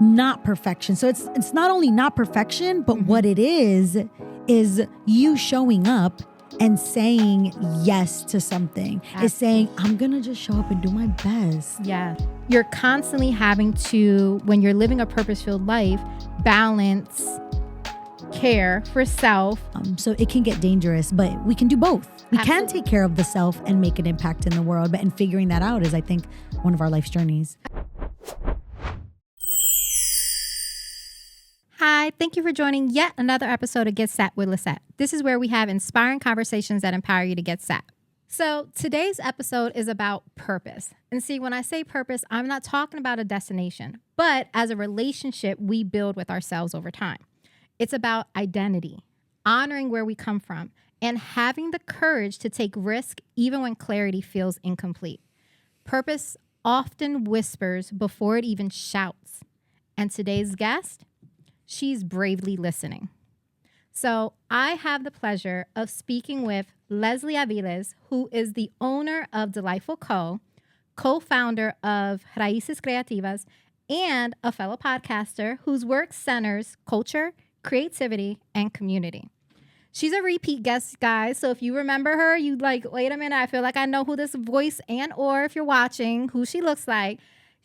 not perfection. So it's not only not perfection, but what it is you showing up and saying yes to something. Absolutely. Is saying, I'm going to just show up and do my best. Yeah. You're constantly having to, when you're living a purpose-filled life, balance care for self. So it can get dangerous, but we can do both. We Absolutely. can take care of the self and make an impact in the world. And figuring that out is, I think, one of our life's journeys. Hi, thank you for joining yet another episode of Get Set with Lissette. This is where we have inspiring conversations that empower you to get set. So today's episode is about purpose. And see, when I say purpose, I'm not talking about a destination, but as a relationship we build with ourselves over time. It's about identity, honoring where we come from, and having the courage to take risk even when clarity feels incomplete. Purpose often whispers before it even shouts. And today's guest, she's bravely listening. So I have the pleasure of speaking with Leslie Avila, who is the owner of Delightfull co-founder of Raíces Creativas, and a fellow podcaster whose work centers culture, creativity, and community. She's a repeat guest, guys. So if you remember her, you'd like, wait a minute, I feel like I know who this voice or if you're watching, who she looks like.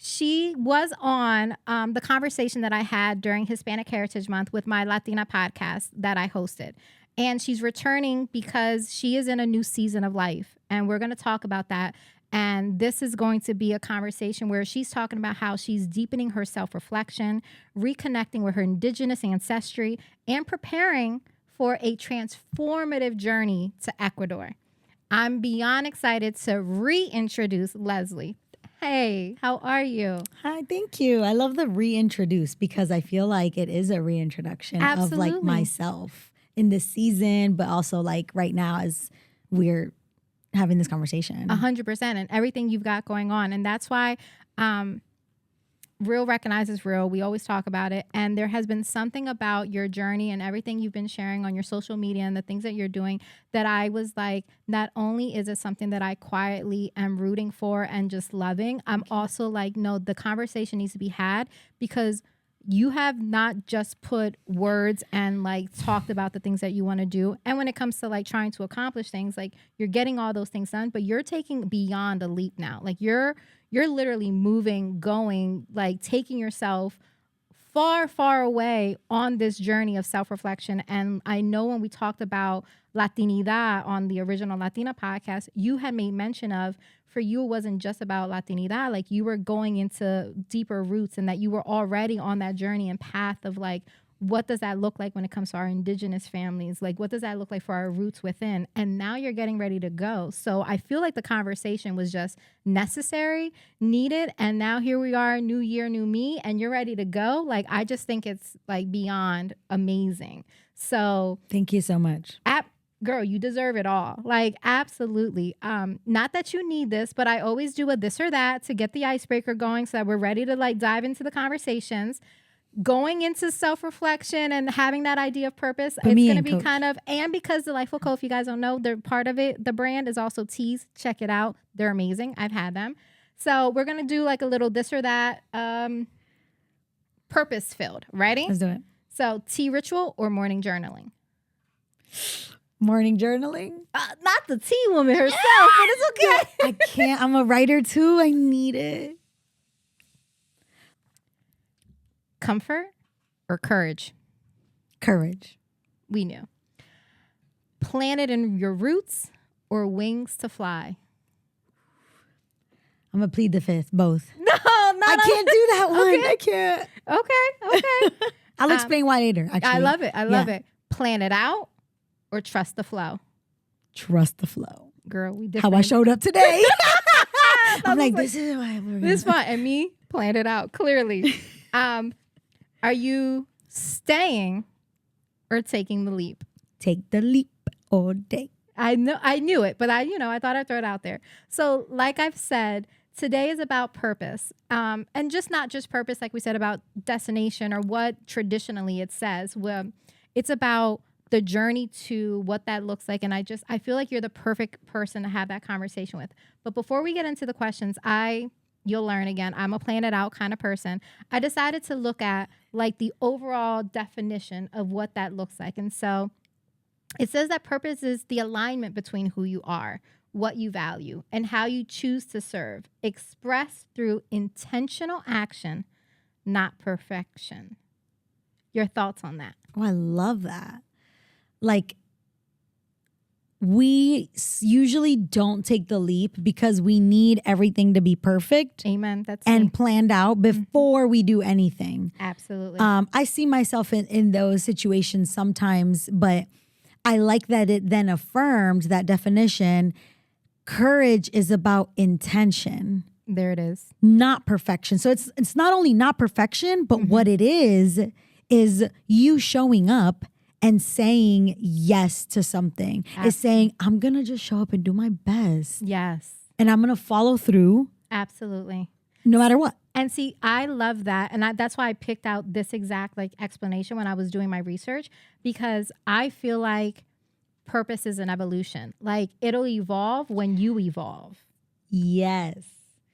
She was on the conversation that I had during Hispanic Heritage Month with my Latina podcast that I hosted. And she's returning because she is in a new season of life. And we're going to talk about that. And this is going to be a conversation where she's talking about how she's deepening her self-reflection, reconnecting with her Indigenous ancestry, and preparing for a transformative journey to Ecuador. I'm beyond excited to reintroduce Leslie. Hey, how are you? Hi, thank you. I love the reintroduce because I feel like it is a reintroduction of like myself in this season, but also like right now as we're having this conversation. 100%, and everything you've got going on. And that's why real recognizes real. We always talk about it. And there has been something about your journey and everything you've been sharing on your social media and the things that you're doing that I was like, not only is it something that I quietly am rooting for and just loving, I'm also like, no, the conversation needs to be had because you have not just put words and like talked about the things that you want to do. And when it comes to like trying to accomplish things, like you're getting all those things done, but you're taking beyond a leap now. Like you're literally moving, going, like taking yourself far, far away on this journey of self-reflection. And I know when we talked about Latinidad on the original Latina podcast, you had made mention of, for you, it wasn't just about Latinidad. Like you were going into deeper roots and that you were already on that journey and path of like, what does that look like when it comes to our Indigenous families? Like, what does that look like for our roots within? And now you're getting ready to go. So I feel like the conversation was just necessary, needed. And now here we are, new year, new me, and you're ready to go. Like, I just think it's like beyond amazing. So thank you so much. Girl, you deserve it all. Like, absolutely. Not that you need this, but I always do a this or that to get the icebreaker going so that we're ready to like dive into the conversations. Going into self-reflection and having that idea of purpose, it's going to be Coach. Kind of, and because Delightfull Co, if you guys don't know, they're part of it. The brand is also teas. Check it out. They're amazing. I've had them. So we're going to do like a little this or that, purpose-filled. Ready? Let's do it. So tea ritual or morning journaling? Morning journaling? Not the tea woman herself, but it's okay. I can't. I'm a writer too. I need it. Comfort or courage? Courage. We knew. Planted in your roots or wings to fly? I'm going to plead the fifth, both. No, I can't do that one. Okay. I can't. Okay. I'll explain why later, actually. I love it. I love it. Plan it out or trust the flow? Trust the flow. Girl, we different. How I showed up today. I'm like, this is why we're this is fun. And me, plan it out, clearly. Are you staying or taking the leap? Take the leap all day. I knew it, but I thought I'd throw it out there. So like I've said, today is about purpose. And just not just purpose, like we said, about destination or what traditionally it says. Well, it's about the journey to what that looks like. And I feel like you're the perfect person to have that conversation with. But before we get into the questions, I You'll learn again. I'm a plan it out kind of person. I decided to look at like the overall definition of what that looks like. And so it says that purpose is the alignment between who you are, what you value, and how you choose to serve, expressed through intentional action, not perfection. Your thoughts on that? Oh, I love that. Like, we usually don't take the leap because we need everything to be perfect. Amen. That's and me. Planned out before we do anything. Absolutely. I see myself in those situations sometimes, but I like that it then affirmed that definition. Courage is about intention. There it is. Not perfection. So it's not only not perfection, but what it is you showing up and saying yes to something. Absolutely. Is saying, I'm going to just show up and do my best. Yes. And I'm going to follow through. Absolutely. No matter what. And see, I love that. And that's why I picked out this exact like explanation when I was doing my research, because I feel like purpose is an evolution. Like it'll evolve when you evolve. Yes.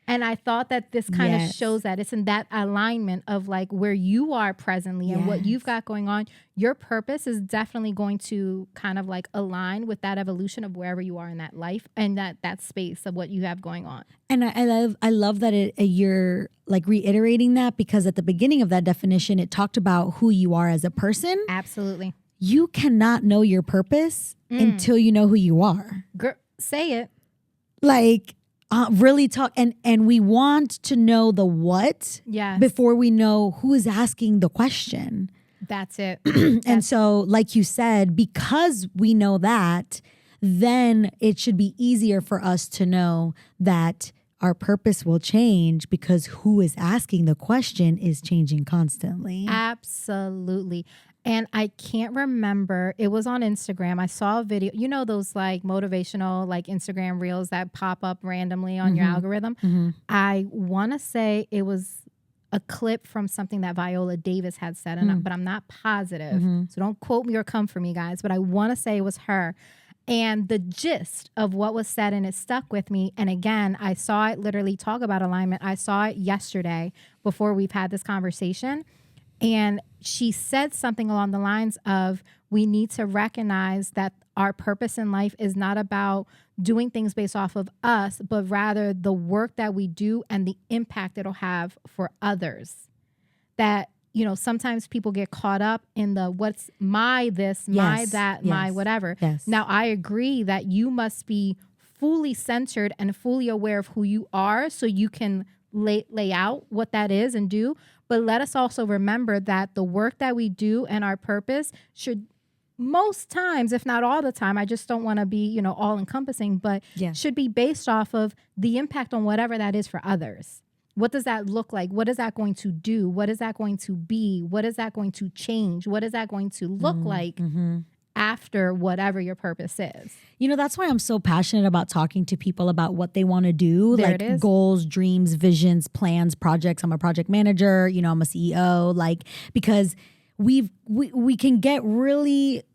And I thought that this kind of shows that it's in that alignment of like where you are presently and what you've got going on. Your purpose is definitely going to kind of like align with that evolution of wherever you are in that life and that space of what you have going on. And I love that you're like reiterating that, because at the beginning of that definition, it talked about who you are as a person. Absolutely. You cannot know your purpose until you know who you are. Say it. Like, really talk. And we want to know the what before we know who is asking the question. That's it. And so, like you said, because we know that, then it should be easier for us to know that our purpose will change because who is asking the question is changing constantly. Absolutely. And I can't remember, it was on Instagram. I saw a video, you know, those like motivational, like Instagram reels that pop up randomly on your algorithm. I want to say it was a clip from something that Viola Davis had said, but I'm not positive. So don't quote me or come for me, guys. But I want to say it was her. And the gist of what was said, and it stuck with me. And again, I saw it literally talk about alignment. I saw it yesterday before we've had this conversation. And she said something along the lines of, we need to recognize that our purpose in life is not about doing things based off of us, but rather the work that we do and the impact it'll have for others. That, you know, sometimes people get caught up in the what's my this, my that, my whatever. Now, I agree that you must be fully centered and fully aware of who you are so you can lay out what that is and do. But let us also remember that the work that we do and our purpose should most times, if not all the time, I just don't want to be, you know, all encompassing, but should be based off of the impact on whatever that is for others. What does that look like? What is that going to do? What is that going to be? What is that going to change? What is that going to look like after whatever your purpose is? You know, that's why I'm so passionate about talking to people about what they want to do, like goals, dreams, visions, plans, projects. I'm a project manager, you know, I'm a CEO, like, because we can get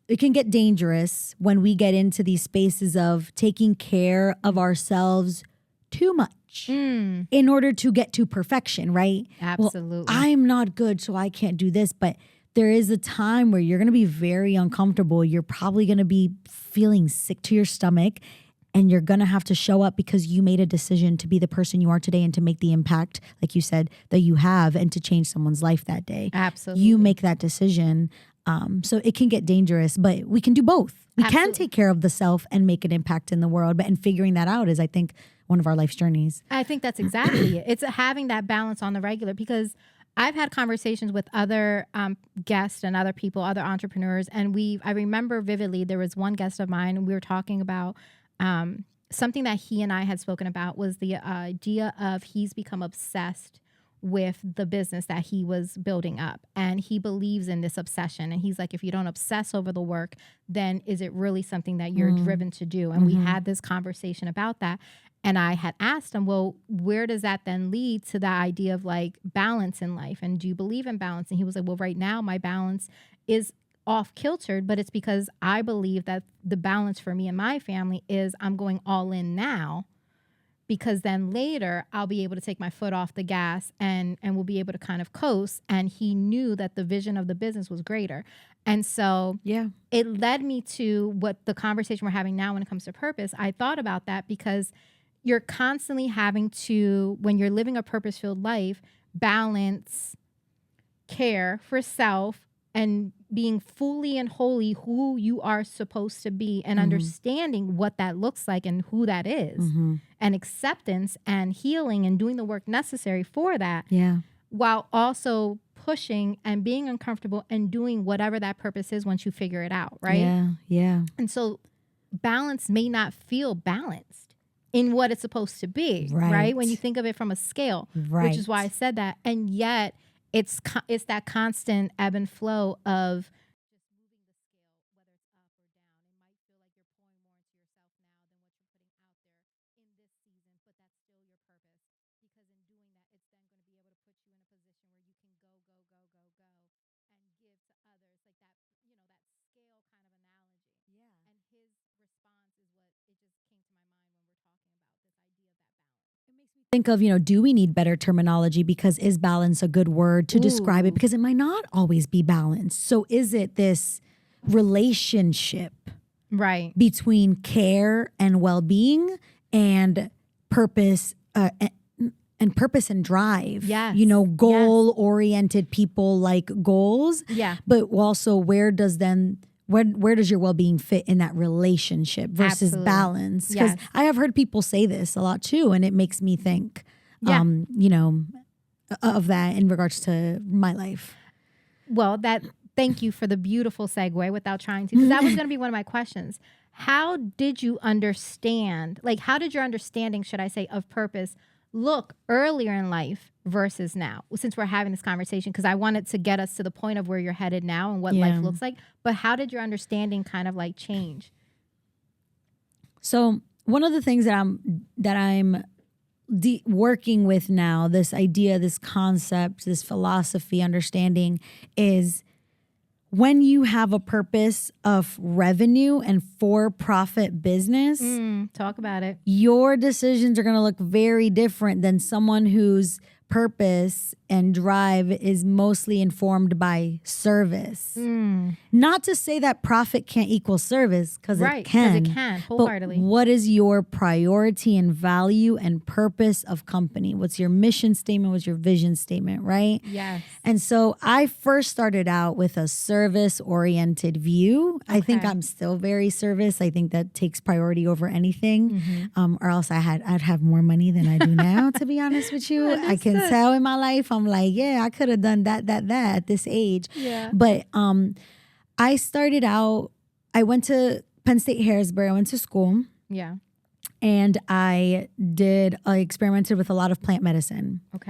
it can get dangerous when we get into these spaces of taking care of ourselves too much in order to get to perfection, right? Absolutely. Well, I'm not good, so I can't do this, but there is a time where you're going to be very uncomfortable. You're probably going to be feeling sick to your stomach, and you're going to have to show up because you made a decision to be the person you are today and to make the impact, like you said, that you have, and to change someone's life that day. Absolutely. You make that decision. So it can get dangerous, but we can do both. We can take care of the self and make an impact in the world. And figuring that out is, I think, one of our life's journeys. I think that's exactly it. It's having that balance on the regular, because I've had conversations with other guests and other people, other entrepreneurs, and I remember vividly there was one guest of mine, and we were talking about something that he and I had spoken about was the idea of he's become obsessed with the business that he was building up, and he believes in this obsession. And he's like, if you don't obsess over the work, then is it really something that you're driven to do? And we had this conversation about that. And I had asked him, well, where does that then lead to the idea of like balance in life? And do you believe in balance? And he was like, well, right now my balance is off kiltered, but it's because I believe that the balance for me and my family is I'm going all in now because then later I'll be able to take my foot off the gas and we'll be able to kind of coast. And he knew that the vision of the business was greater. And so it led me to what the conversation we're having now when it comes to purpose. I thought about that because you're constantly having to, when you're living a purpose-filled life, balance care for self and being fully and wholly who you are supposed to be and understanding what that looks like and who that is and acceptance and healing and doing the work necessary for that while also pushing and being uncomfortable and doing whatever that purpose is once you figure it out, right? And so balance may not feel balanced in what it's supposed to be, right? When you think of it from a scale, which is why I said that. And yet it's that constant ebb and flow of just moving the scale, whether it's up or down. It might feel like you're pouring more into yourself now than what you're putting out there in this season, but that's still your purpose. Because in doing that, it's then going to be able to put you in a position where you can go, and give to others. Like that, that scale kind of analogy. And his response is what it just came to my mind when we're talking about this idea of that balance. It makes me think of, do we need better terminology? Because is balance a good word to describe it? Because it might not always be balanced. So is it this relationship between care and well-being and purpose and purpose and drive? Goal-oriented people like goals. But also where does your well-being fit in that relationship versus balance? Because I have heard people say this a lot too, and it makes me think, of that in regards to my life. Well, thank you for the beautiful segue without trying to, because that was going to be one of my questions. How did you understand, how did your understanding, should I say, of purpose look earlier in life versus now, since we're having this conversation? Because I wanted to get us to the point of where you're headed now and what life looks like. But how did your understanding kind of change? So one of the things that I'm working with now, this idea, this concept, this philosophy, understanding, is when you have a purpose of revenue and for-profit business, talk about it. Your decisions are going to look very different than someone whose purpose and drive is mostly informed by service. Not to say that profit can't equal service, because it can. Because it can, wholeheartedly. But what is your priority and value and purpose of company? What's your mission statement? What's your vision statement, right? Yes. And so I first started out with a service-oriented view. I think I'm still very service. I think that takes priority over anything, or else I'd have more money than I do now, to be honest with you. I can tell in my life, I'm like, I could have done that at this age. But I started out, I went to Penn State Harrisburg. I went to school. And I experimented with a lot of plant medicine. Like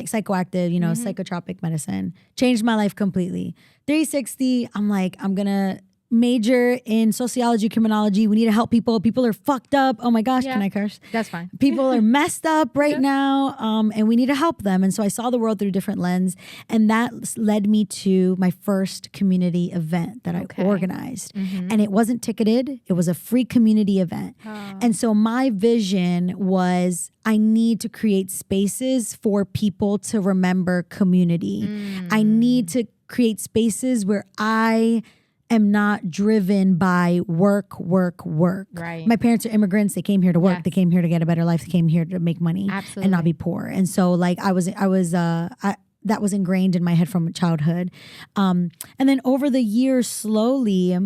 psychoactive, psychotropic medicine. Changed my life completely. 360, I'm like, I'm going to major in sociology, criminology. We need to help people. People are fucked up. Oh my gosh, can I curse? That's fine. People are messed up right now, and we need to help them. And so I saw the world through a different lens, and that led me to my first community event that I organized. And it wasn't ticketed. It was a free community event. And so my vision was, I need to create spaces for people to remember community. I need to create spaces where I am not driven by work. My parents are immigrants. They came here to work. They came here to get a better life. They came here to make money and not be poor. And so that was ingrained in my head from childhood. And then over the years, slowly,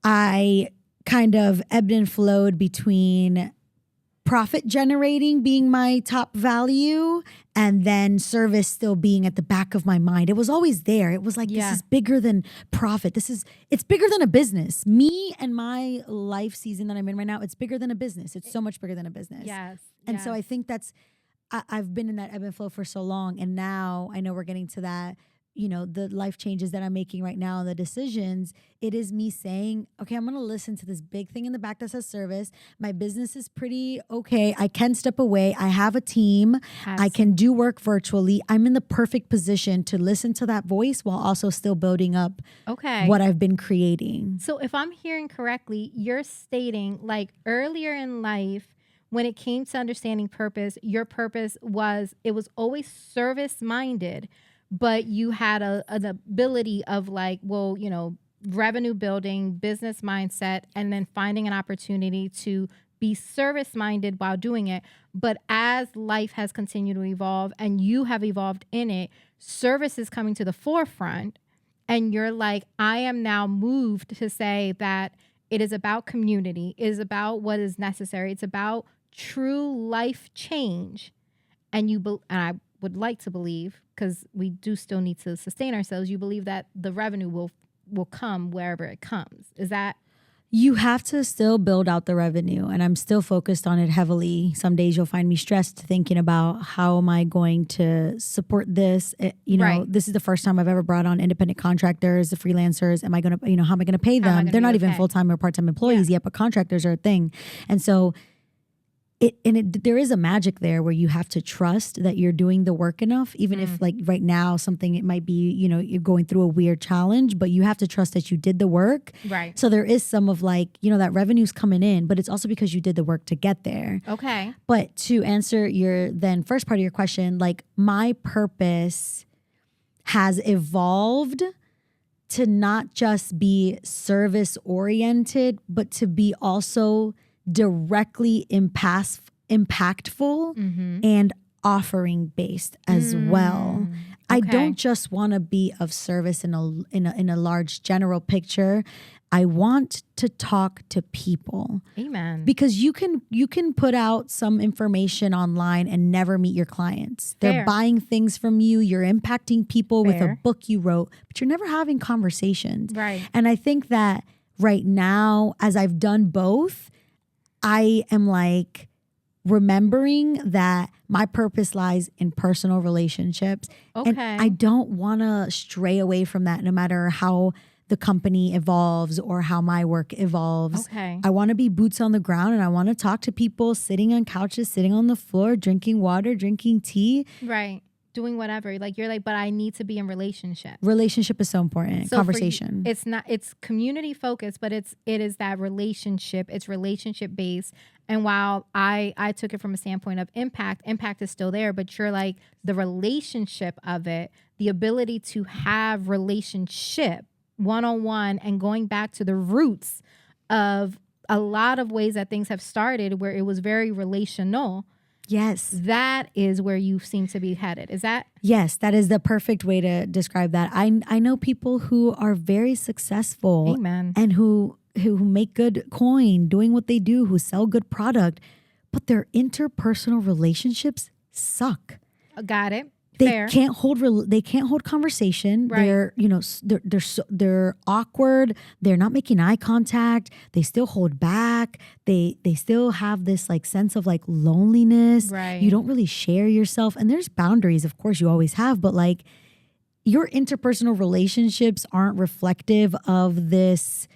I kind of ebbed and flowed between profit generating being my top value and then service still being at the back of my mind. It was always there. It was like, this is bigger than profit. It's bigger than a business. Me and my life season that I'm in right now, it's bigger than a business. It's so much bigger than a business. And so I think I've been in that ebb and flow for so long. And now I know we're getting to that, the life changes that I'm making right now, the decisions, it is me saying, okay, I'm going to listen to this big thing in the back that says service. My business is pretty okay. I can step away. I have a team. I can do work virtually. I'm in the perfect position to listen to that voice while also still building up what I've been creating. So if I'm hearing correctly, you're stating earlier in life, when it came to understanding purpose, your purpose was, it was always service minded, but you had an ability of like, well, you know, revenue building, business mindset, and then finding an opportunity to be service minded while doing it. But as life has continued to evolve and you have evolved in it, service is coming to the forefront. And you're like, I am now moved to say that it is about community, it is about what is necessary. It's about true life change. And and I would like to believe, because we do still need to sustain ourselves, you believe that the revenue will come wherever it comes. Is that? You have to still build out the revenue, and I'm still focused on it heavily. Some days you'll find me stressed thinking about how am I going to support this? This is the first time I've ever brought on independent contractors, the freelancers. Am I going to, how am I going to pay them? They're not even full-time or part-time employees yet, but contractors are a thing. And so there is a magic there where you have to trust that you're doing the work enough, even if like right now something, it might be, you're going through a weird challenge, but you have to trust that you did the work. Right. So there is some of like, that revenue's coming in, but it's also because you did the work to get there. Okay. But to answer your then first part of your question, like my purpose has evolved to not just be service oriented, but to be also directly impactful and offering based as well. Okay. I don't just want to be of service in a large general picture. I want to talk to people. Amen. Because you can put out some information online and never meet your clients. Fair. They're buying things from you. You're impacting people Fair. with a book you wrote, but you're never having conversations. Right. And I think that right now, as I've done both, I am like remembering that my purpose lies in personal relationships. Okay. And I don't want to stray away from that no matter how the company evolves or how my work evolves. Okay. I want to be boots on the ground and I want to talk to people sitting on couches, sitting on the floor, drinking water, drinking tea. Right. Doing whatever. Like you're like, but I need to be in relationship. Relationship is so important. So conversation. You, it's community focused, but it is that relationship. It's relationship based. And while I took it from a standpoint of impact is still there, but you're like the relationship of it, the ability to have relationship one-on-one and going back to the roots of a lot of ways that things have started where it was very relational. Yes. That is where you seem to be headed. Is that? Yes, that is the perfect way to describe that. I know people who are very successful. Amen. And who make good coin doing what they do, who sell good product, but their interpersonal relationships suck. Got it. They can't hold conversation. Right. They're awkward. They're not making eye contact. They still hold back. They still have this like sense of like loneliness. Right. You don't really share yourself. And there's boundaries, of course, you always have, but like your interpersonal relationships aren't reflective of this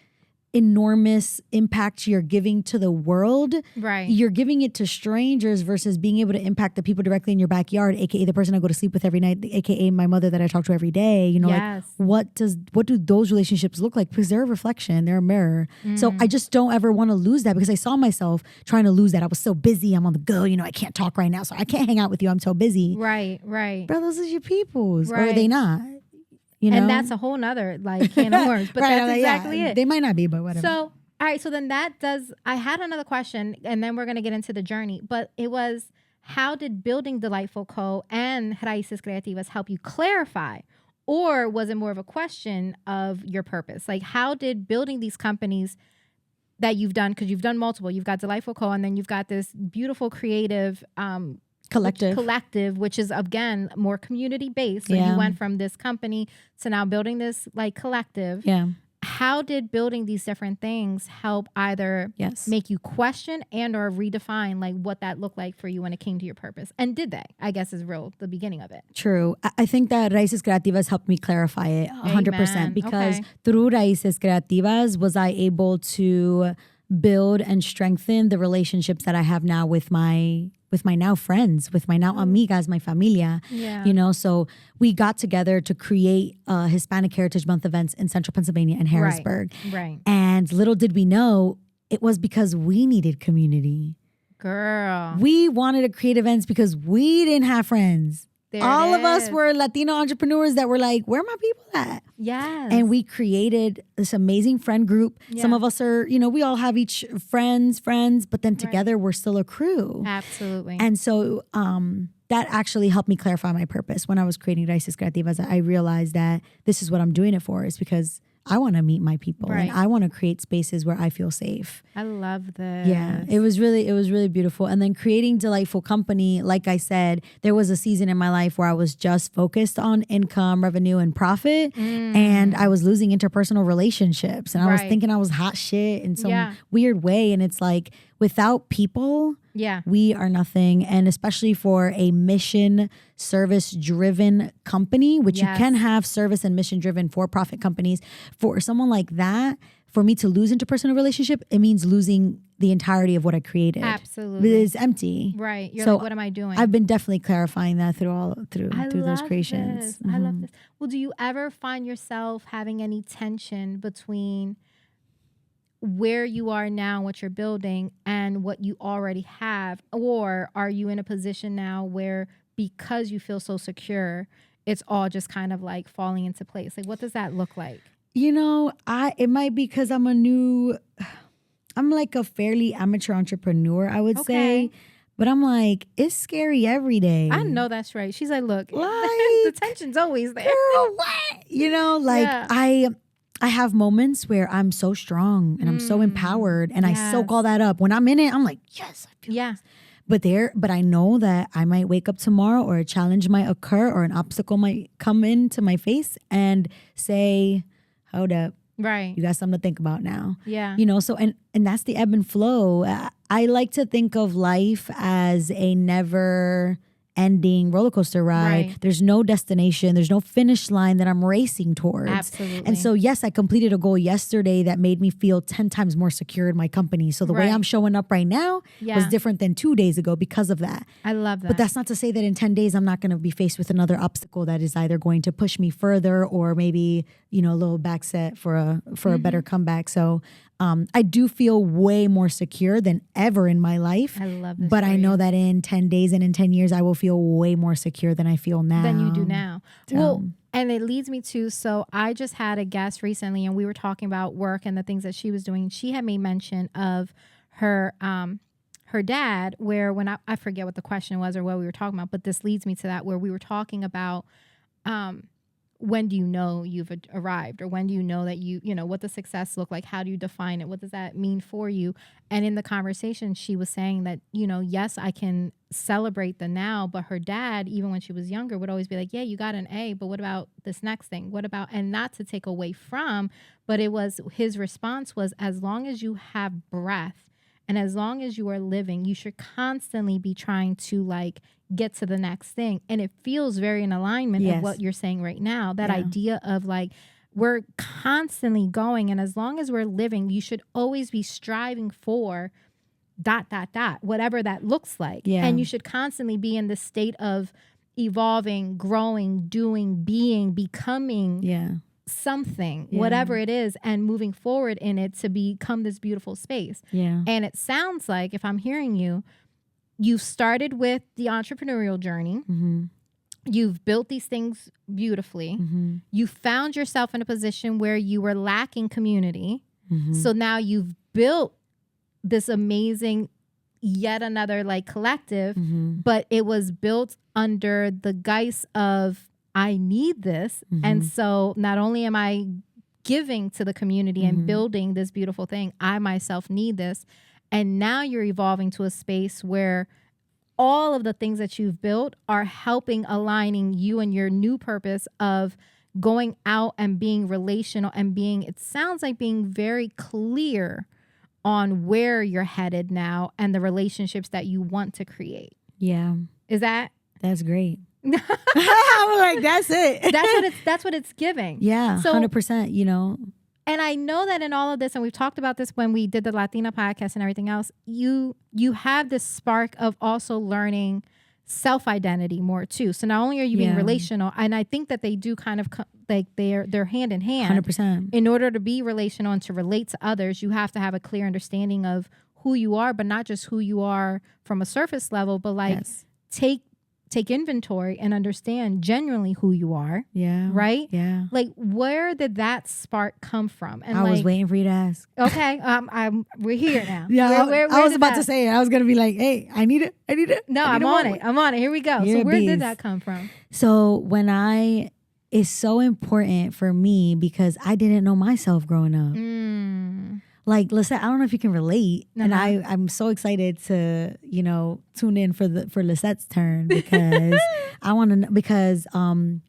enormous impact you're giving to the world. Right. You're giving it to strangers versus being able to impact the people directly in your backyard, aka the person I go to sleep with every night, aka my mother that I talk to every day. Yes. Like what do those relationships look like? Because they're a reflection, they're a mirror. So I just don't ever want to lose that because I saw myself trying to lose that. I was so busy, I'm on the go, I can't talk right now, so I can't hang out with you, I'm so busy. Right. Bro, those are your peoples. Right. Or are they not? And that's a whole nother like can of worms, but that's exactly it. They might not be, but whatever. So, all right. So then I had another question and then we're going to get into the journey, but it was, how did building Delightfull Co. and Raíces Creativas help you clarify? Or was it more of a question of your purpose? Like how did building these companies that you've done, because you've done multiple, you've got Delightfull Co. and then you've got this beautiful creative, collective, which is again more community based. So you went from this company to now building this like collective. Yeah. How did building these different things help either make you question and or redefine like what that looked like for you when it came to your purpose? And did they? I guess is the beginning of it. True. I think that Raíces Creativas helped me clarify it 100% because through Raíces Creativas was I able to build and strengthen the relationships that I have now with my now friends, with my now amigas, my familia. Yeah. So we got together to create Hispanic Heritage Month events in Central Pennsylvania and Harrisburg. Right. And little did we know, it was because we needed community. Girl. We wanted to create events because we didn't have friends. All of us were Latino entrepreneurs that were like, where are my people at? Yes. And we created this amazing friend group. Yeah. Some of us are, we all have each friends, but then together we're still a crew. Absolutely. And so that actually helped me clarify my purpose. When I was creating Raíces Creativas, I realized that this is what I'm doing it for, is because I want to meet my people and I want to create spaces where I feel safe. I love this. Yeah, it was really beautiful. And then creating Delightfull Company, like I said, there was a season in my life where I was just focused on income, revenue, and profit. And I was losing interpersonal relationships. And I was thinking I was hot shit in some weird way. And it's like, without people, we are nothing. And especially for a mission service driven company, which you can have service and mission driven for-profit companies. For someone like that, for me to lose interpersonal relationship, it means losing the entirety of what I created. Absolutely. It's empty. Right. You're like, what am I doing? I've been definitely clarifying that through those creations. I love this. Well, do you ever find yourself having any tension between where you are now, what you're building, and what you already have? Or are you in a position now where, because you feel so secure, it's all just kind of like falling into place? Like, what does that look like? It might be because I'm like a fairly amateur entrepreneur, I would say. But I'm like, it's scary every day. I know that's right. She's like, look, the tension's always there. Girl, what? I have moments where I'm so strong and I'm so empowered and I soak all that up. When I'm in it, I'm like, yes, I feel this. But I know that I might wake up tomorrow, or a challenge might occur, or an obstacle might come into my face and say, hold up. Right. You got something to think about now. Yeah. So and that's the ebb and flow. I like to think of life as a never ending roller coaster ride. Right. There's no destination. There's no finish line that I'm racing towards. Absolutely. And so, yes, I completed a goal yesterday that made me feel 10 times more secure in my company. So the way I'm showing up right now was different than 2 days ago because of that. I love that. But that's not to say that in 10 days, I'm not going to be faced with another obstacle that is either going to push me further or maybe, a little back set for a better comeback. So I do feel way more secure than ever in my life. I love this. But I know that in 10 days and in 10 years, I will feel way more secure than I feel now. Than you do now. Well, and it leads me to, so I just had a guest recently and we were talking about work and the things that she was doing. She had made mention of her dad, where when I forget what the question was or what we were talking about, but this leads me to that, where we were talking about when do you know you've arrived, or when do you know that what does success look like? How do you define it? What does that mean for you? And in the conversation, she was saying that, yes, I can celebrate the now, but her dad, even when she was younger, would always be like, yeah, you got an A, but what about this next thing? What about, and not to take away from, but his response was, as long as you have breath and as long as you are living, you should constantly be trying to get to the next thing. And it feels very in alignment of what you're saying right now. That idea of we're constantly going. And as long as we're living, you should always be striving for ... whatever that looks like. Yeah. And you should constantly be in the state of evolving, growing, doing, being, becoming something, whatever it is, and moving forward in it to become this beautiful space. Yeah. And it sounds like, if I'm hearing you, you've started with the entrepreneurial journey. Mm-hmm. You've built these things beautifully. Mm-hmm. You found yourself in a position where you were lacking community. Mm-hmm. So now you've built this amazing, yet another collective, but it was built under the guise of, I need this. Mm-hmm. And so not only am I giving to the community and building this beautiful thing, I myself need this. And now you're evolving to a space where all of the things that you've built are helping aligning you and your new purpose of going out and being relational and it sounds like being very clear on where you're headed now and the relationships that you want to create. Yeah. That's great. I'm like, that's it. That's what it's giving. Yeah, so, 100%, And I know that in all of this, and we've talked about this when we did the Latina podcast and everything else, you have this spark of also learning self-identity more too. So not only are you being relational, and I think that they do kind of they're hand in hand. 100%. In order to be relational and to relate to others, you have to have a clear understanding of who you are, but not just who you are from a surface level, but like take inventory and understand genuinely who you are. Yeah. Right? Yeah. Like, where did that spark come from? And I was waiting for you to ask. Okay. We're here now. Yeah. Where I was about to say it. I was going to be like, hey, I need it. No, I'm on it. Here we go. Yeah, so where did that come from? So it's so important for me because I didn't know myself growing up. Like, Lissette, I don't know if you can relate. And I'm so excited to, tune in for Lissette's turn because I want to know, because when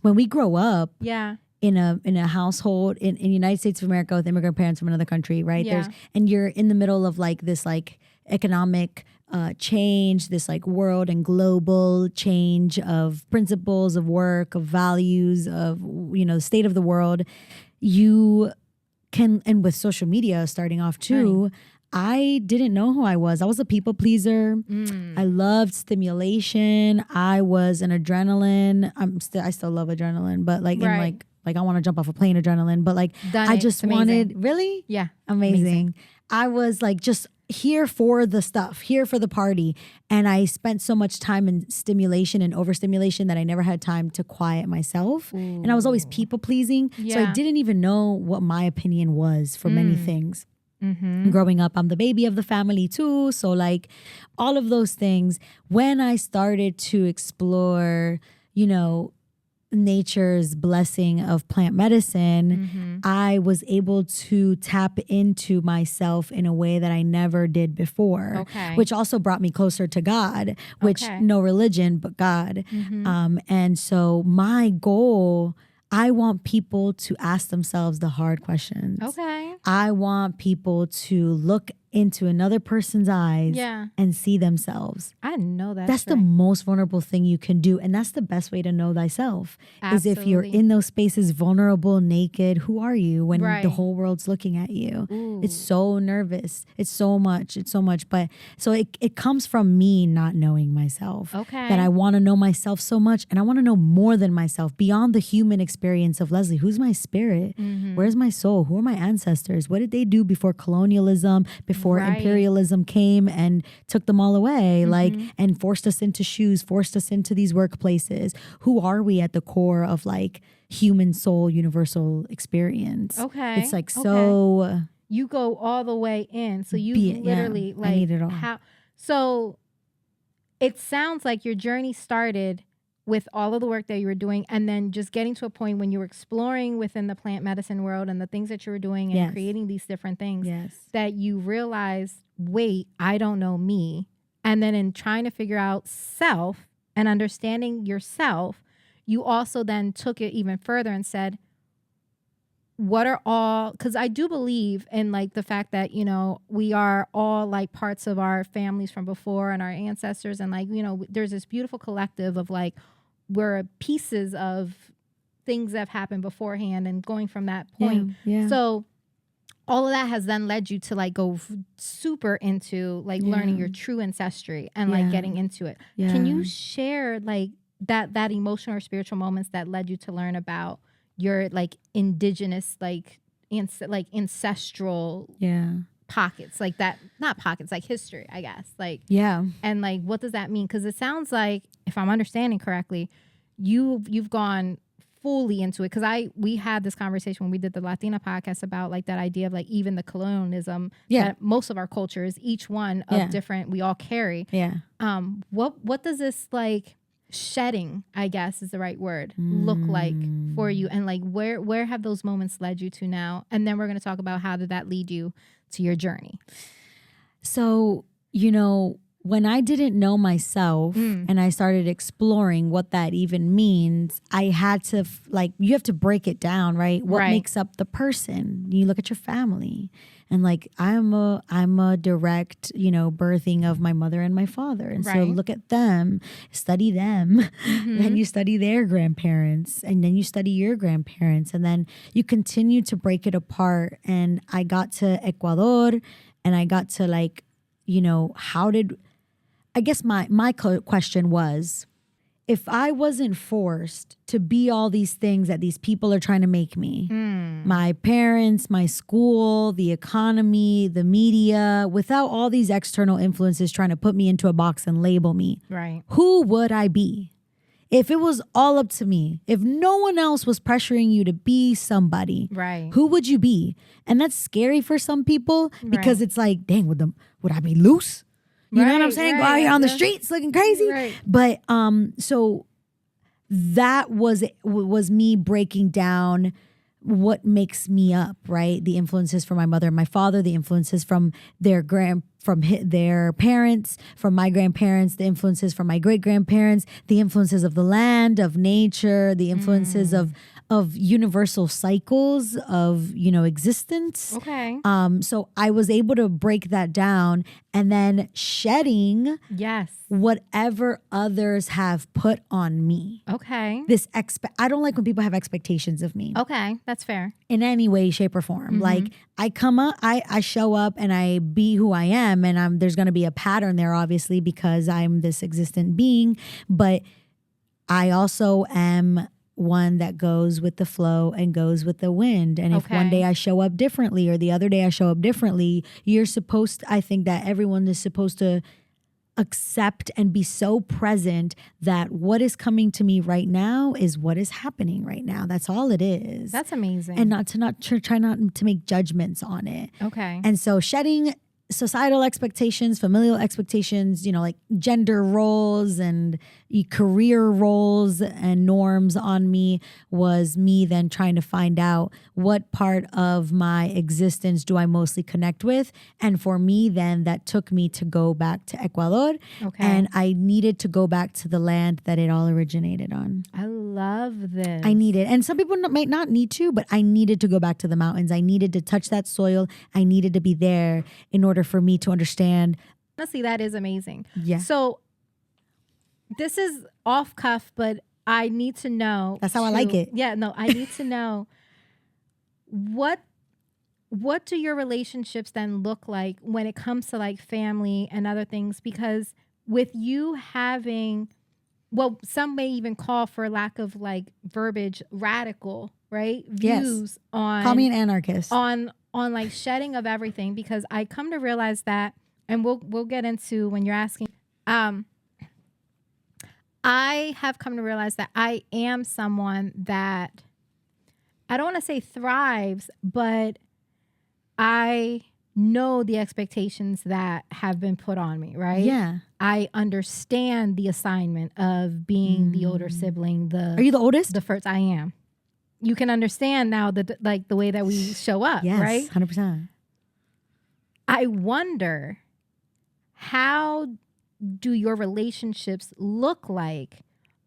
we grow up in a household in the United States of America with immigrant parents from another country, right? Yeah. And you're in the middle of like this like economic change, this like world and global change of principles, of work, of values, of, state of the world. You can, and with social media starting off too, right. I didn't know who I was. I was a people pleaser. I loved stimulation. I was an adrenaline. I still love adrenaline, but like in like I want to jump off a plane adrenaline, but like I just wanted, really? Yeah. Amazing. I was like just here for the stuff, here for the party. And I spent so much time in stimulation and overstimulation that I never had time to quiet myself. Ooh. And I was always people pleasing. Yeah. So I didn't even know what my opinion was for many things. Growing up, I'm the baby of the family too. So like all of those things, when I started to explore, nature's blessing of plant medicine, I was able to tap into myself in a way that I never did before, which also brought me closer to God, which no religion, but God. And so my goal, I want people to ask themselves the hard questions. I want people to look into another person's eyes and see themselves. I know that. That's the most vulnerable thing you can do. And that's the best way to know thyself. Absolutely. Is if you're in those spaces, vulnerable, naked, who are you when the whole world's looking at you? Ooh. It's so nervous. It's so much. But so it comes from me not knowing myself. That I want to know myself so much. And I want to know more than myself, beyond the human experience of Leslie. Who's my spirit? Where's my soul? Who are my ancestors? What did they do before colonialism, before imperialism came and took them all away, like, and forced us into shoes, forced us into these workplaces? Who are we at the core of like human soul, universal experience? It's like so. You go all the way in, so you literally like. I need it all. So it sounds like your journey started with all of the work that you were doing, and then just getting to a point when you were exploring within the plant medicine world and the things that you were doing and creating these different things, that you realized, wait, I don't know me. And then in trying to figure out self and understanding yourself, you also then took it even further and said, what are all, because I do believe in like the fact that, we are all like parts of our families from before and our ancestors. And like, there's this beautiful collective of like, we're pieces of things that have happened beforehand and going from that point. So all of that has then led you to like go super into like learning your true ancestry and like getting into it. Can you share like that emotional or spiritual moments that led you to learn about your like indigenous, like ancestral pockets, like that, not pockets, like history, I guess. Like, and like, what does that mean? Because it sounds like, if I'm understanding correctly, you've gone fully into it. Because we had this conversation when we did the Latina podcast about like that idea of like even the colonialism that most of our cultures, each one of different, we all carry. What does this like shedding, I guess is the right word, look like for you? And like where have those moments led you to now? And then we're going to talk about how did that lead you to your journey. So, when I didn't know myself and I started exploring what that even means, I had to you have to break it down, right? What makes up the person? You look at your family and like, I'm a direct, birthing of my mother and my father. And so look at them, study them, and you study their grandparents, and then you study your grandparents, and then you continue to break it apart. And I got to Ecuador and I got to like, how did, I guess my question was, if I wasn't forced to be all these things that these people are trying to make me, my parents, my school, the economy, the media, without all these external influences trying to put me into a box and label me, right, who would I be? If it was all up to me, if no one else was pressuring you to be somebody, right, who would you be? And that's scary for some people because it's like, dang, would I be loose? You know what I'm saying? Go out here on the streets looking crazy. Right. But so that was me breaking down what makes me up, right? The influences from my mother and my father, the influences from their parents, from my grandparents, the influences from my great grandparents, the influences of the land, of nature, the influences of universal cycles of, existence. Okay. So I was able to break that down and then shedding whatever others have put on me. Okay. I don't like when people have expectations of me. Okay, that's fair. In any way, shape, or form. Like I come up, I show up and I be who I am, and there's going to be a pattern there, obviously, because I'm this existent being. But I also am one that goes with the flow and goes with the wind. And if one day I show up differently or the other day I show up differently, I think that everyone is supposed to accept and be so present that what is coming to me right now is what is happening right now. That's all it is. That's amazing. And try not to make judgments on it. Okay. And so shedding societal expectations, familial expectations, like gender roles and career roles and norms on me was me then trying to find out what part of my existence do I mostly connect with. And for me then that took me to go back to Ecuador. Okay. And I needed to go back to the land that it all originated on. I love this. I needed, and some people might not need to, but I needed to go back to the mountains. I needed to touch that soil. I needed to be there in order for me to understand. Honestly, that is amazing. Yeah. So this is off cuff, but I need to know. That's how I like it. Yeah, no, I need to know what do your relationships then look like when it comes to like family and other things? Because with you having, well, some may even call, for lack of like verbiage, radical, right? Views on. Call me an anarchist. On like shedding of everything, because I come to realize that, and we'll get into when you're asking. I have come to realize that I am someone that, I don't want to say thrives, but I know the expectations that have been put on me, right? Yeah. I understand the assignment of being the older sibling. Are you the oldest? The first, I am. You can understand now the way that we show up, yes, right? 100%. I wonder, how do your relationships look like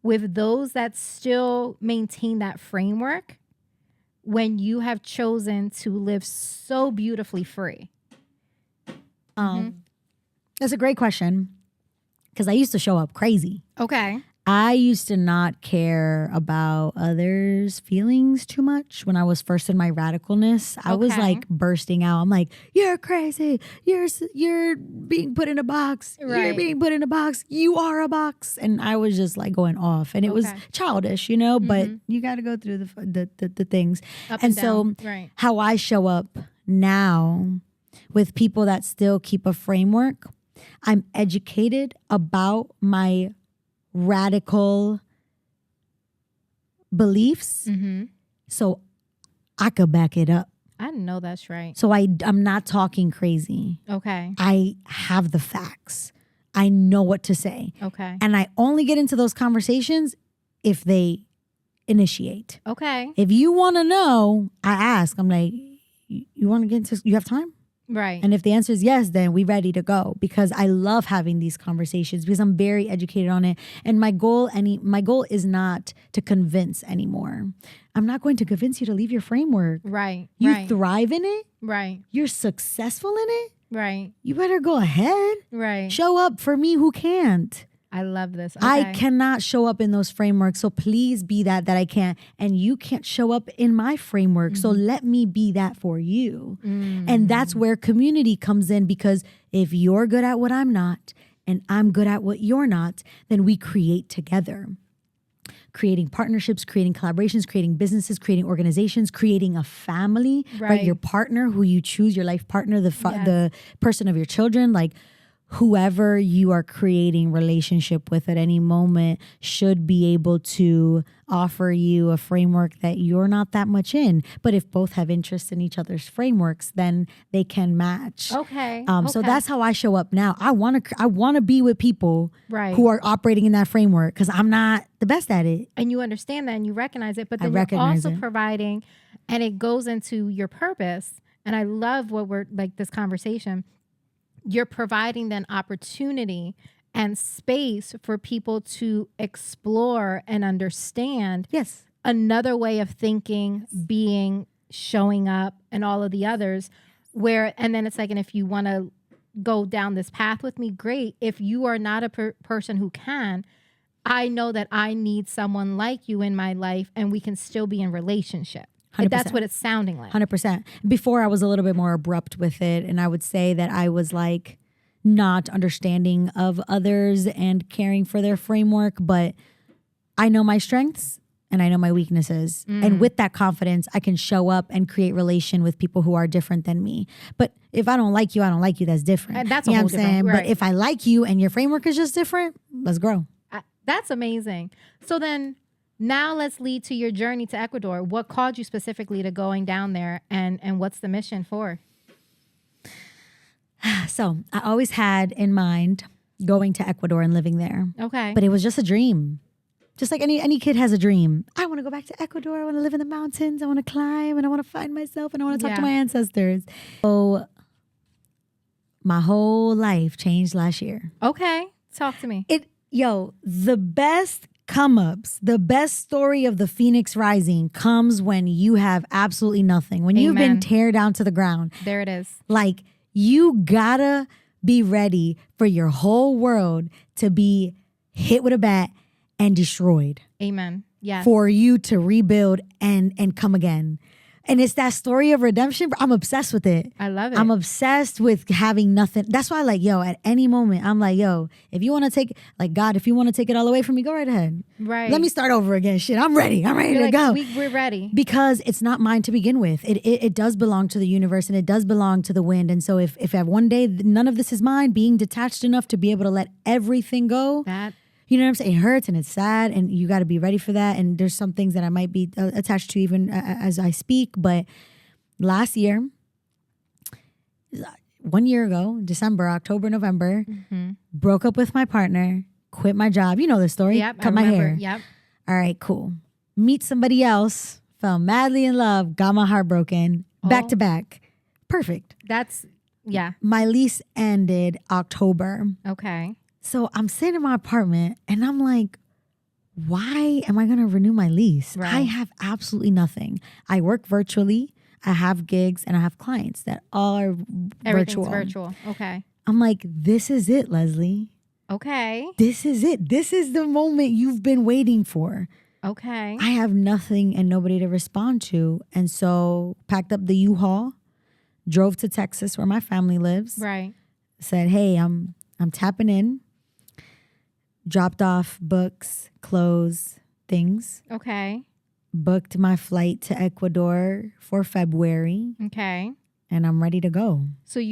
with those that still maintain that framework when you have chosen to live so beautifully free? That's a great question, because I used to show up crazy. Okay. I used to not care about others' feelings too much when I was first in my radicalness. I was like bursting out. I'm like, you're crazy. You're being put in a box. Right. You're being put in a box. You are a box. And I was just like going off. And it was childish, but you got to go through the things. Up and down. So right. How I show up now with people that still keep a framework, I'm educated about my radical beliefs, so I could back it up. I know that's right. So I'm not talking crazy. Okay. I have the facts. I know what to say. Okay. And I only get into those conversations if they initiate. Okay. If you want to know, I ask. I'm like, you want to get into, you have time? Right. And if the answer is yes, then we're ready to go, because I love having these conversations because I'm very educated on it. And my goal is not to convince anymore. I'm not going to convince you to leave your framework. Right. You thrive in it. Right. You're successful in it. Right. You better go ahead. Right. Show up for me who can't. I love this. Okay. I cannot show up in those frameworks. So please be that I can't. And you can't show up in my framework. So let me be that for you. And that's where community comes in, because if you're good at what I'm not and I'm good at what you're not, then we create together. creating partnerships, creating collaborations, creating businesses, creating organizations, creating a family, right? Your partner who you choose, your life partner, the person of your children, like whoever you are creating relationship with at any moment should be able to offer you a framework that you're not that much in. But if both have interest in each other's frameworks, then they can match. Okay. So that's how I show up now. I want to be with people who are operating in that framework because I'm not the best at it. And you understand that and you recognize it, but then you're also providing, and it goes into your purpose. And I love what we're like this conversation. You're providing then opportunity and space for people to explore and understand another way of thinking, being, showing up, and all of the others. And then it's like, and if you want to go down this path with me, great. If you are not a person who can, I know that I need someone like you in my life, and we can still be in relationship. 100%. That's what it's sounding like. 100%. Before I was a little bit more abrupt with it. And I would say that I was like not understanding of others and caring for their framework. But I know my strengths and I know my weaknesses. And with that confidence, I can show up and create relation with people who are different than me. But if I don't like you, I don't like you. That's different. And that's what I'm saying. Right. But if I like you and your framework is just different, let's grow. That's amazing. So then, now let's lead to your journey to Ecuador. What called you specifically to going down there, and what's the mission for? So I always had in mind going to Ecuador and living there. Okay. But it was just a dream. Just like any kid has a dream. I want to go back to Ecuador. I want to live in the mountains. I want to climb and I want to find myself and I want to talk to my ancestors. So my whole life changed last year. Okay. Talk to me. The best come-ups, the best story of the Phoenix rising comes when you have absolutely nothing. When you've been teared down to the ground. There it is. Like, you gotta be ready for your whole world to be hit with a bat and destroyed. Amen. Yes. For you to rebuild and come again. And it's that story of redemption. I'm obsessed with it. I love it. I'm obsessed with having nothing. That's why, like, at any moment, I'm like, if you want to take, like, God, if you want to take it all away from me, go right ahead. Right. Let me start over again. Shit, I'm ready. I'm ready to go. We're ready. Because it's not mine to begin with. It does belong to the universe and it does belong to the wind. And so if one day none of this is mine, being detached enough to be able to let everything go. You know what I'm saying? It hurts and it's sad and you got to be ready for that. And there's some things that I might be attached to even as I speak. But last year, 1 year ago, December, October, November, broke up with my partner, quit my job. You know the story. Yep, cut my hair. Yep. All right, cool. Meet somebody else, fell madly in love, got my heart broken, back to back. Perfect. My lease ended October. Okay. So I'm sitting in my apartment and I'm like, why am I going to renew my lease? Right. I have absolutely nothing. I work virtually. I have gigs and I have clients that all are Everything's virtual. Okay. I'm like, this is it, Leslie. Okay. This is it. This is the moment you've been waiting for. Okay. I have nothing and nobody to respond to. And so packed up the U-Haul, drove to Texas where my family lives. Right. Said, hey, I'm tapping in. Dropped off books, clothes, things. Okay. Booked my flight to Ecuador for February. Okay. And I'm ready to go. So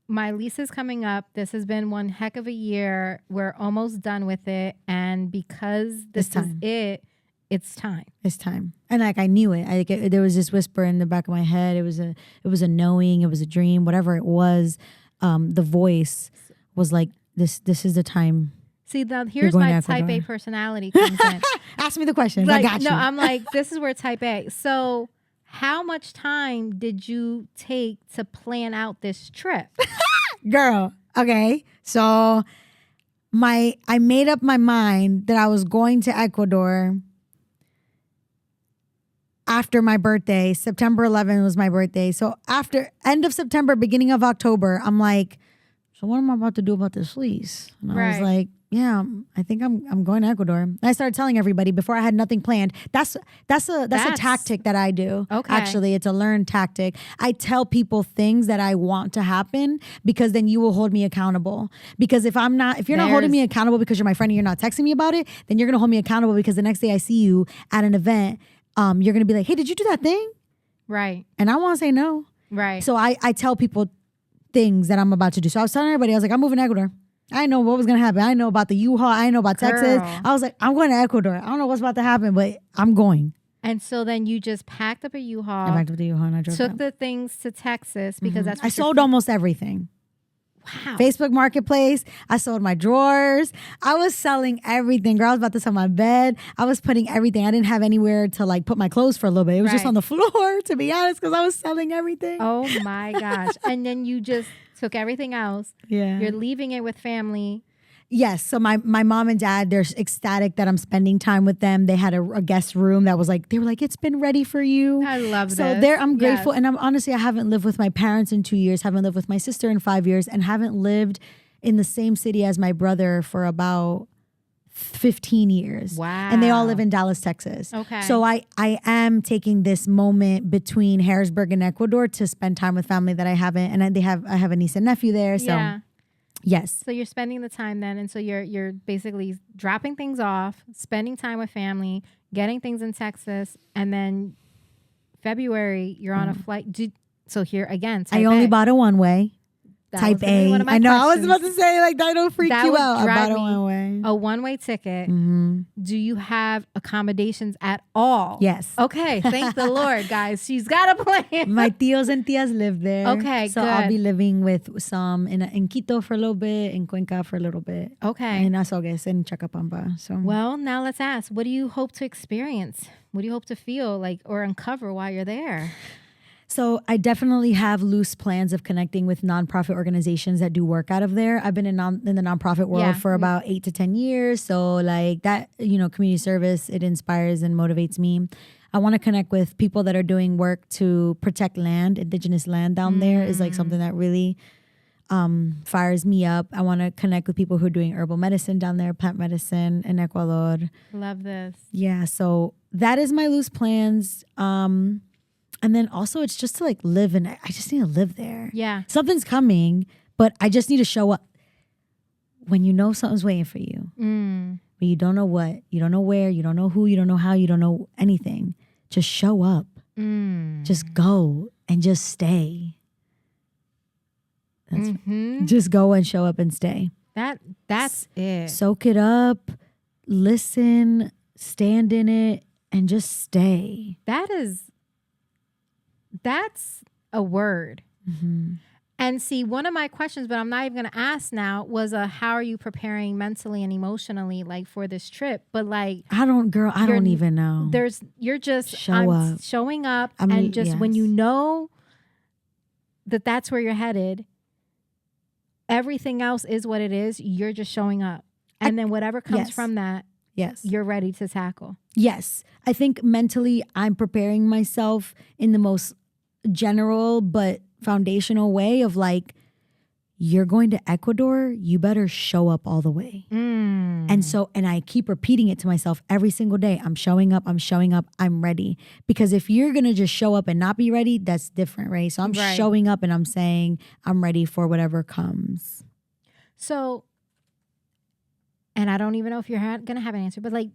my lease is coming up. This has been one heck of a year. We're almost done with it. And because this is it, it's time. It's time. And like I knew it. There was this whisper in the back of my head. It was a knowing. It was a dream. Whatever it was, the voice was like, this is the time. See, now here's my type A personality comes in. Ask me the question. Like, I got you. No, I'm like, this is where type A. So how much time did you take to plan out this trip? Girl, okay. So I made up my mind that I was going to Ecuador after my birthday. September 11th was my birthday. So after end of September, beginning of October, I'm like, so what am I about to do about this lease? And I was like, yeah, I think I'm going to Ecuador. And I started telling everybody before I had nothing planned. That's a tactic that I do. Okay. Actually, it's a learned tactic. I tell people things that I want to happen because then you will hold me accountable. Because if you're not holding me accountable because you're my friend and you're not texting me about it, then you're gonna hold me accountable because the next day I see you at an event, you're gonna be like, hey, did you do that thing? Right. And I want to say no. Right. So I tell people things that I'm about to do. So I was telling everybody, I was like, I'm moving to Ecuador. I didn't know what was going to happen. I didn't know about the U-Haul. I didn't know about Texas. I was like, I'm going to Ecuador. I don't know what's about to happen, but I'm going. And so then you just packed up a U-Haul. I packed up the U-Haul and I drove took out. the things to Texas because that's what I sold almost everything. Wow. Facebook Marketplace. I sold my drawers. I was selling everything. Girl, I was about to sell my bed. I was putting everything. I didn't have anywhere to like put my clothes for a little bit. It was just on the floor, to be honest, because I was selling everything. Oh my gosh. And then you just took everything else. Yeah. You're leaving it with family. Yes. So my mom and dad, they're ecstatic that I'm spending time with them. They had a guest room that was like, they were like, it's been ready for you. I love so this. I'm grateful. And honestly, I haven't lived with my parents in 2 years, haven't lived with my sister in 5 years, and haven't lived in the same city as my brother for about 15 years. Wow. And they all live in Dallas, Texas. Okay. So I am taking this moment between Harrisburg and Ecuador to spend time with family that I haven't. And I have a niece and nephew there. So Yeah. yes. So you're spending the time then, and so you're basically dropping things off, spending time with family, getting things in Texas, and then February you're on a flight. So here again, I only bought a one-way. That Type A. I know. I was about to say, like, that don't freak you out. I bought a one-way. A one-way ticket. Mm-hmm. Do you have accommodations at all? Yes. Okay. Thank the Lord, guys. She's got a plan. My tios and tias live there. Okay, so good. I'll be living with some in Quito for a little bit, in Cuenca for a little bit. Okay. And Azogues and Chacapamba. So well, now let's ask, what do you hope to experience? What do you hope to feel like or uncover while you're there? So I definitely have loose plans of connecting with nonprofit organizations that do work out of there. I've been in the nonprofit world for about 8 to 10 years. So like that, community service, it inspires and motivates me. I want to connect with people that are doing work to protect land, indigenous land down there is like something that really fires me up. I want to connect with people who are doing herbal medicine down there, plant medicine in Ecuador. Love this. Yeah. So that is my loose plans. And then also it's just to like live I just need to live there. Yeah. Something's coming, but I just need to show up. When you know something's waiting for you, but you don't know what, you don't know where, you don't know who, you don't know how, you don't know anything. Just show up. Just go and just stay. Just go and show up and stay. That's it. Soak it up, listen, stand in it, and just stay. That's a word. And see, one of my questions, but I'm not even going to ask now, was how are you preparing mentally and emotionally, like for this trip? But like, I don't even know. You're just showing up, and just when you know that that's where you're headed, everything else is what it is. You're just showing up, and then whatever comes from that, you're ready to tackle. Yes, I think mentally, I'm preparing myself in the most general but foundational way of like, you're going to Ecuador, you better show up all the way. And I keep repeating it to myself every single day. I'm showing up, I'm ready. Because if you're going to just show up and not be ready, that's different, right? So I'm showing up and I'm saying I'm ready for whatever comes. So, and I don't even know if you're going to have an answer, but like,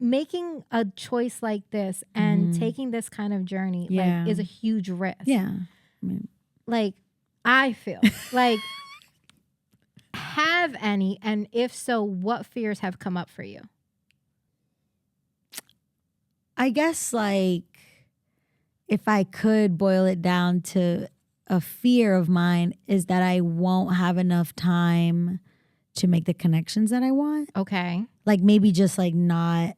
making a choice like this and taking this kind of journey like is a huge risk. Yeah. Like I feel like have any, and if so, what fears have come up for you? I guess like if I could boil it down to a fear of mine is that I won't have enough time to make the connections that I want. Okay. Like maybe just like not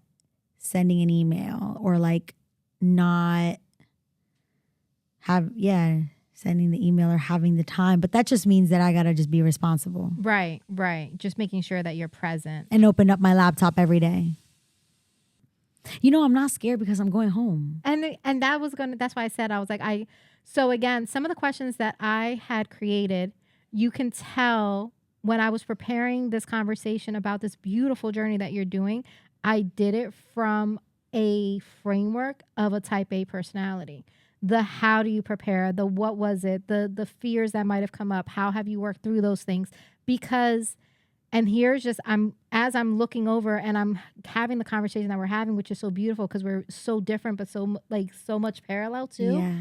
sending an email or like not sending the email or having the time. But that just means that I got to just be responsible. Right. Just making sure that you're present. And open up my laptop every day. I'm not scared because I'm going home. And that's why I said, I was like, so again, some of the questions that I had created, you can tell when I was preparing this conversation about this beautiful journey that you're doing, I did it from a framework of a type A personality. The how do you prepare, the what was it, the fears that might have come up, how have you worked through those things? Because, and here's just, as I'm looking over and I'm having the conversation that we're having, which is so beautiful because we're so different, but so much parallel too. Yeah.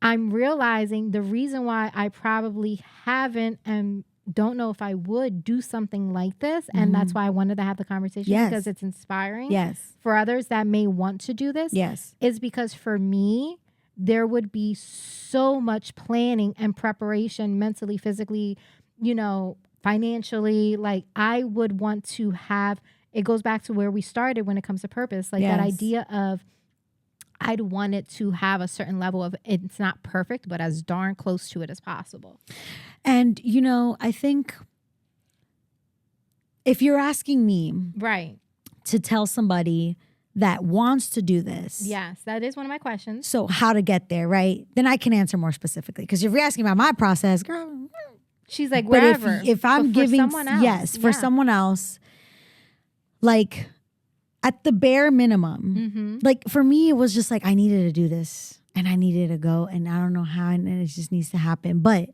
I'm realizing the reason why I probably haven't and don't know if I would do something like this. And that's why I wanted to have the conversation because it's inspiring for others that may want to do this. Yes. Is because for me, there would be so much planning and preparation mentally, physically, financially. Like I would want to have, it goes back to where we started when it comes to purpose, like that idea of I'd want it to have a certain level of, it's not perfect, but as darn close to it as possible. And, I think if you're asking me to tell somebody that wants to do this. Yes, that is one of my questions. So how to get there, right? Then I can answer more specifically. Because if you're asking about my process, girl. She's like, wherever. But if I'm giving, someone else, for someone else, like at the bare minimum, like for me, it was just like, I needed to do this and I needed to go and I don't know how and it just needs to happen. But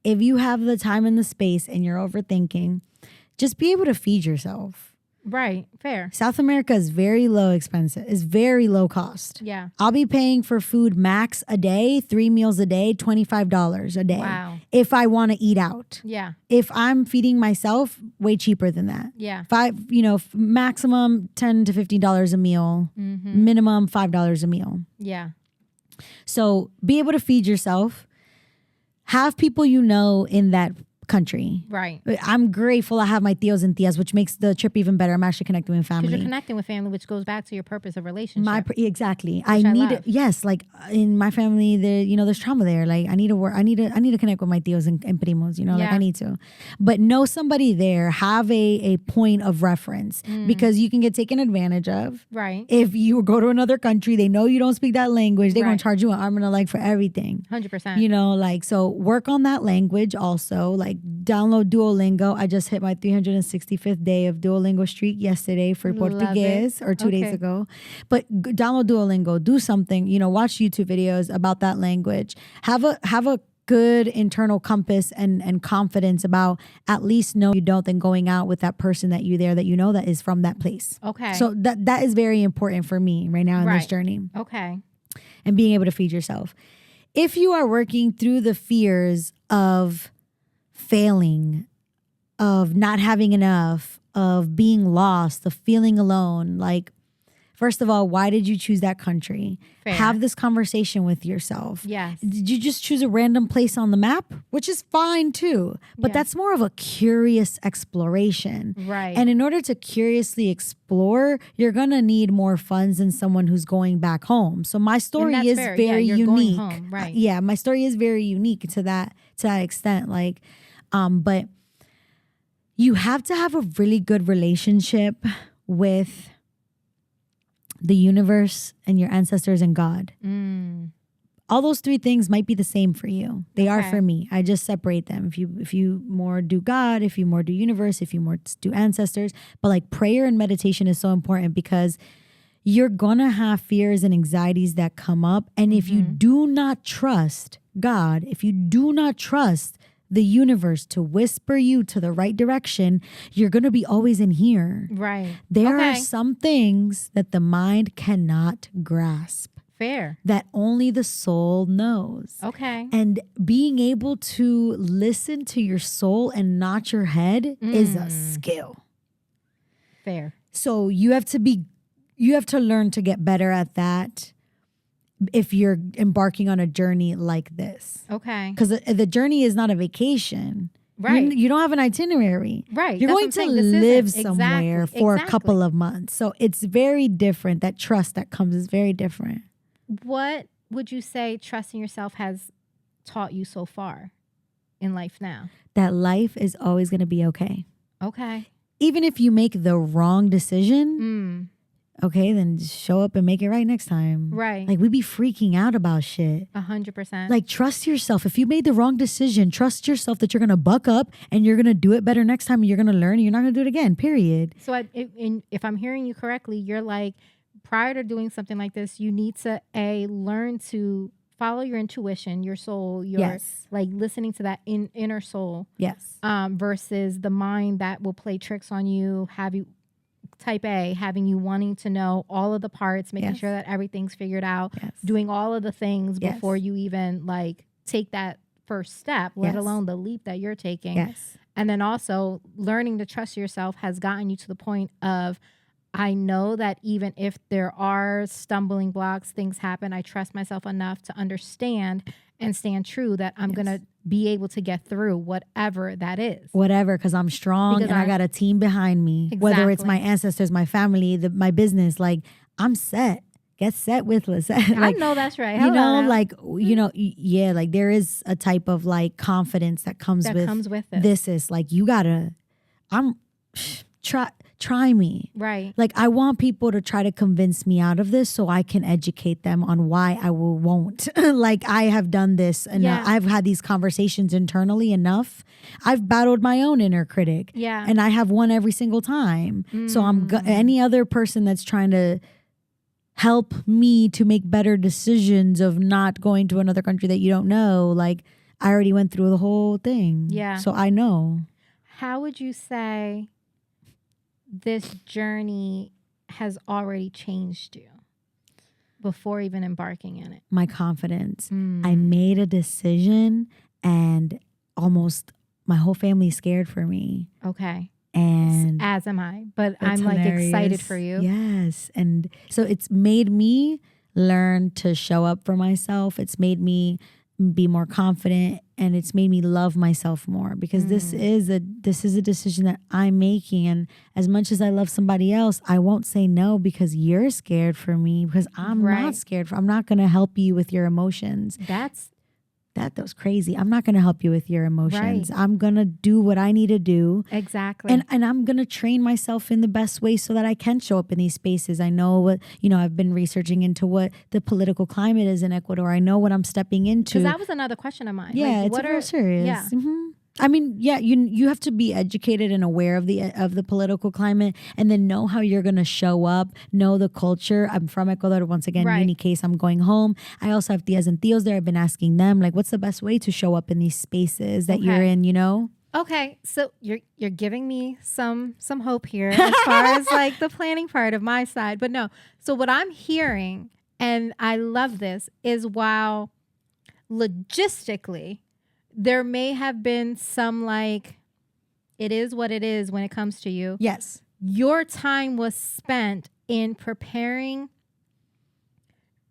if you have the time and the space and you're overthinking, just be able to feed yourself. Right. Fair. South America is very low expensive. It's very low cost. Yeah. I'll be paying for food max a day, 3 meals a day, $25 a day. Wow. If I want to eat out. Yeah. If I'm feeding myself, way cheaper than that. Yeah. Maximum $10 to $15 a meal. Minimum $5 a meal. Yeah. So be able to feed yourself. Have people in that country. Right. I'm grateful I have my tios and tias, which makes the trip even better. I'm actually connecting with family. Because you're connecting with family, which goes back to your purpose of relationship. Exactly. I need it. Yes. Like in my family, there's trauma there. Like I need to work. I need to connect with my tios and primos, like I need to, but know somebody there, have a point of reference because you can get taken advantage of. Right. If you go to another country, they know you don't speak that language. They're going to charge you an arm and a leg for everything. 100%. So work on that language also, like download Duolingo. I just hit my 365th day of Duolingo streak yesterday for Portuguese or 2 days ago. But download Duolingo, do something, watch YouTube videos about that language. Have a good internal compass and confidence about at least know you don't, then going out with that person that that is from that place. Okay. So that is very important for me right now in this journey. Okay. And being able to feed yourself. If you are working through the fears of failing, of not having enough, of being lost, of feeling alone, like, first of all, why did you choose that country? Fair. Have this conversation with yourself. Yes. Did you just choose a random place on the map? Which is fine too. But that's more of a curious exploration. Right. And in order to curiously explore, you're going to need more funds than someone who's going back home. So my story is very unique. Going home. Right. Yeah, my story is very unique to that extent. Like, but you have to have a really good relationship with the universe and your ancestors and God. All those three things might be the same for you. They are for me. I just separate them. If you more do God, if you more do universe, if you more do ancestors. But like prayer and meditation is so important because you're gonna have fears and anxieties that come up. And if you do not trust God, if you do not trust the universe to whisper you to the right direction, you're going to be always in here. Right. There are some things that the mind cannot grasp. Fair. That only the soul knows. Okay. And being able to listen to your soul and not your head is a skill. Fair. So you have to learn to get better at that if you're embarking on a journey like this. Okay. Because the journey is not a vacation. Right. You don't have an itinerary. Right. You're going to live somewhere for a couple of months. So it's very different. That trust that comes is very different. What would you say trusting yourself has taught you so far in life now? That life is always going to be okay. Okay. Even if you make the wrong decision, okay, then just show up and make it right next time. Right. Like we be freaking out about shit. 100%. Like trust yourself. If you made the wrong decision, trust yourself that you're going to buck up and you're going to do it better next time and you're going to learn and you're not going to do it again, period. So if I'm hearing you correctly, you're like, prior to doing something like this, you need to learn to follow your intuition, your soul, your like listening to that inner soul. Yes. Versus the mind that will play tricks on you, have you type A, having you wanting to know all of the parts, making sure that everything's figured out, doing all of the things before you even like take that first step, let alone the leap that you're taking. Yes. And then also learning to trust yourself has gotten you to the point of, I know that even if there are stumbling blocks, things happen, I trust myself enough to understand and stand true that I'm going to be able to get through whatever that is. Whatever, because I'm strong and I got a team behind me. Exactly. Whether it's my ancestors, my family, my business, like I'm set. Get set with Lissette. Like, I know that's right. You know, like, you know, yeah, like there is a type of like confidence that comes with it. This is like, you gotta, try me. Right. Like I want people to try to convince me out of this so I can educate them on why I won't. Like I have done this and I've had these conversations internally enough. I've battled my own inner critic. Yeah. And I have won every single time. So any other person that's trying to help me to make better decisions of not going to another country that you don't know, like I already went through the whole thing. Yeah. So I know. How would you say this journey has already changed you before even embarking in it? My confidence. I made a decision and almost my whole family's scared for me. Okay. And as am I, but I'm like excited for you. Yes. And so it's made me learn to show up for myself. It's made me be more confident and it's made me love myself more because this is a decision that I'm making. And as much as I love somebody else, I won't say no because you're scared for me because I'm not scared I'm not going to help you with your emotions. That was crazy. I'm not going to help you with your emotions. Right. I'm going to do what I need to do. Exactly. And I'm going to train myself in the best way so that I can show up in these spaces. I know what, I've been researching into what the political climate is in Ecuador. I know what I'm stepping into. Because that was another question of mine. Yeah, like, it's real serious. Yeah. Mm-hmm. I mean, yeah, you have to be educated and aware of the political climate and then know how you're going to show up, know the culture. I'm from Ecuador. Once again, uni case, I'm going home. I also have tias and tios there. I've been asking them, like, what's the best way to show up in these spaces that you're in, Okay, so you're giving me some hope here as far as like the planning part of my side. But no, so what I'm hearing, and I love this, is while logistically, there may have been some like, it is what it is when it comes to you. Yes. Your time was spent in preparing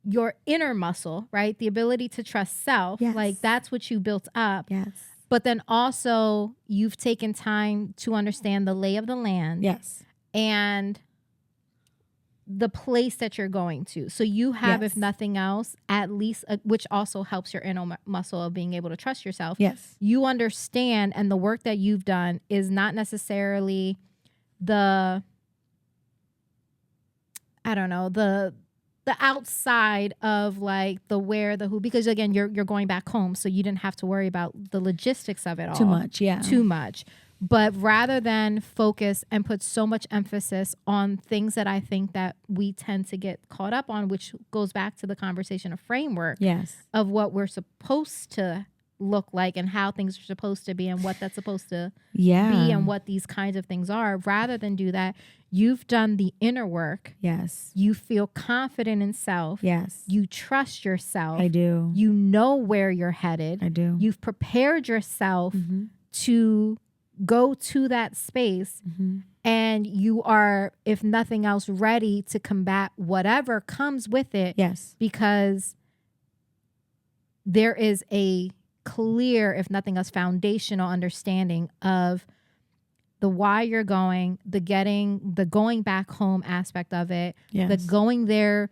your inner muscle, right? The ability to trust self. Yes. Like that's what you built up. Yes. But then also you've taken time to understand the lay of the land. Yes. And the place that you're going to. So you have, if nothing else, at least, which also helps your inner muscle of being able to trust yourself. Yes. You understand, and the work that you've done is not necessarily the outside of like the where, the who, because again, you're going back home. So you didn't have to worry about the logistics of it all. Too much. Yeah. Too much. But rather than focus and put so much emphasis on things that I think that we tend to get caught up on, which goes back to the conversation of framework of what we're supposed to look like and how things are supposed to be and what that's supposed to be and what these kinds of things are. Rather than do that, you've done the inner work. Yes. You feel confident in self. Yes. You trust yourself. I do. You know where you're headed. I do. You've prepared yourself to go to that space and you are, if nothing else, ready to combat whatever comes with it. Yes. Because there is a clear, if nothing else, foundational understanding of the why you're going, the going back home aspect of it, the going there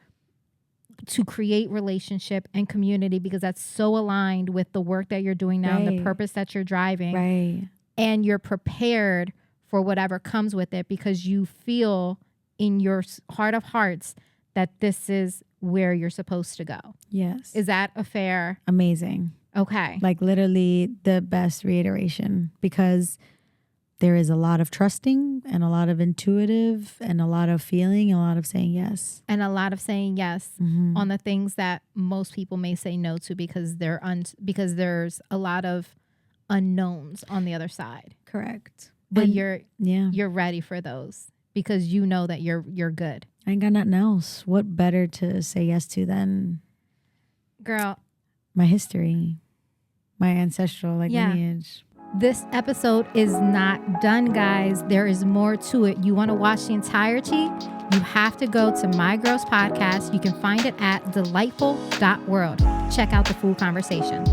to create relationship and community, because that's so aligned with the work that you're doing now and the purpose that you're driving. Right. And you're prepared for whatever comes with it because you feel in your heart of hearts that this is where you're supposed to go. Yes. Is that a fair? Amazing. Okay. Like literally the best reiteration, because there is a lot of trusting and a lot of intuitive and a lot of feeling, and a lot of saying yes. And a lot of saying yes on the things that most people may say no to because because there's a lot of unknowns on the other side. Correct. But you're ready for those because you know that you're good. I ain't got nothing else. What better to say yes to than, girl, my history, my ancestral lineage. This episode is not done, guys. There is more to it. You want to watch the entirety? You have to go to My Girls Podcast. You can find it at delightful.world. Check out the full conversation.